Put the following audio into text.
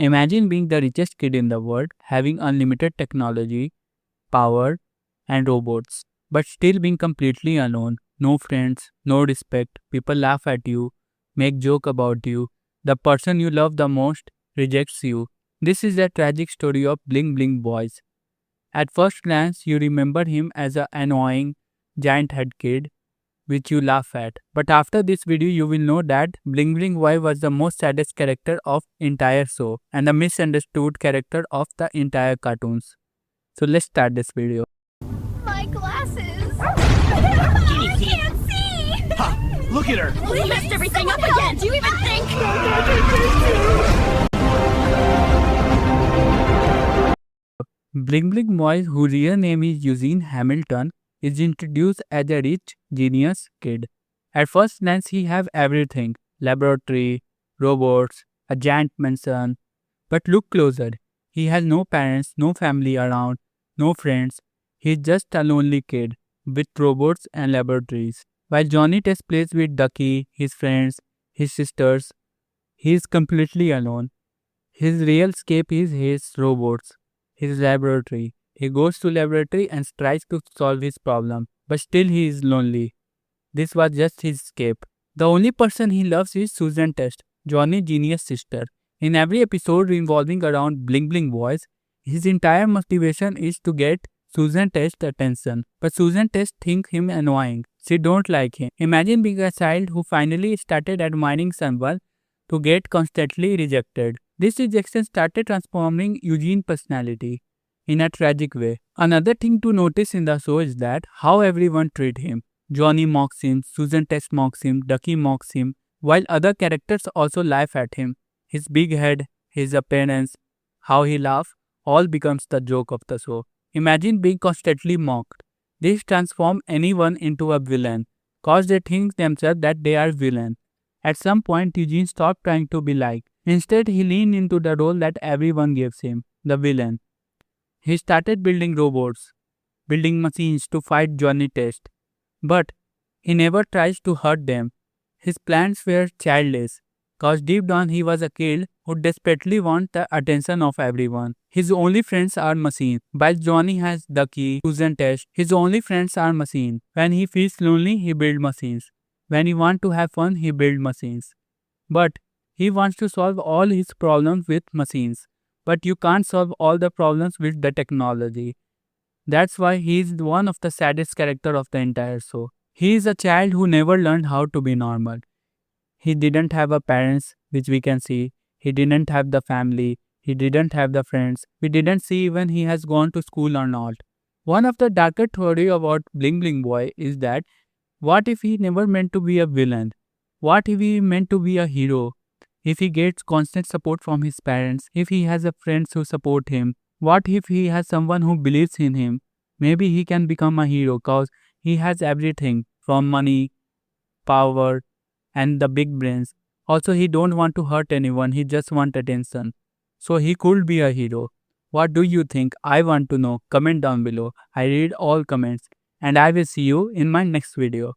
Imagine being the richest kid in the world, having unlimited technology, power, and robots, but still being completely alone. No friends, no respect, people laugh at you, make joke about you. The person you love the most rejects you. This is the tragic story of Bling Bling Boys. At first glance, you remember him as an annoying, giant head kid, which you laugh at. But after this video, you will know that Bling Bling Boy was the most saddest character of entire show and the misunderstood character of the entire cartoons. So let's start this video. My glasses! I can't see! Ha! Look at her! We messed everything up again! Do you even think? Bling Bling Boy, whose real name is Eugene Hamilton, is introduced as a rich, genius kid. At first glance, he have everything: laboratory, robots, a giant mansion. But look closer. He has no parents, no family around, no friends. He's just a lonely kid with robots and laboratories. While Johnny Test plays with Ducky, his friends, his sisters, he is completely alone. His real escape is his robots, his laboratory. He goes to laboratory and tries to solve his problem, but still he is lonely. This was just his escape. The only person he loves is Susan Test, Johnny's genius sister. In every episode revolving around Bling Bling Boys, his entire motivation is to get Susan Test's attention. But Susan Test thinks him annoying. She don't like him. Imagine being a child who finally started admiring someone to get constantly rejected. This rejection started transforming Eugene's personality in a tragic way. Another thing to notice in the show is that how everyone treat him. Johnny mocks him, Susan Test mocks him, Ducky mocks him, while other characters also laugh at him. His big head, his appearance, how he laughs, all becomes the joke of the show. Imagine being constantly mocked. This transforms anyone into a villain, cause they think themselves that they are villain. At some point, Eugene stopped trying to be like. Instead, he leaned into the role that everyone gives him, the villain. He started building robots, building machines to fight Johnny Test. But he never tries to hurt them. His plans were childish, cause deep down he was a kid who desperately wants the attention of everyone. His only friends are machines. While Johnny has Ducky, Susan Test, his only friends are machines. When he feels lonely, he builds machines. When he wants to have fun, he builds machines. But he wants to solve all his problems with machines. But you can't solve all the problems with the technology. That's why he is one of the saddest characters of the entire show. He is a child who never learned how to be normal. He didn't have a parents, which we can see. He didn't have the family. He didn't have the friends. We didn't see even he has gone to school or not. One of the darker theory about Bling Bling Boy is that what if he never meant to be a villain? What if he meant to be a hero? If he gets constant support from his parents, if he has a friends who support him, what if he has someone who believes in him? Maybe he can become a hero cause he has everything from money, power, and the big brains. Also, he don't want to hurt anyone. He just want attention. So he could be a hero. What do you think? I want to know. Comment down below. I read all comments and I will see you in my next video.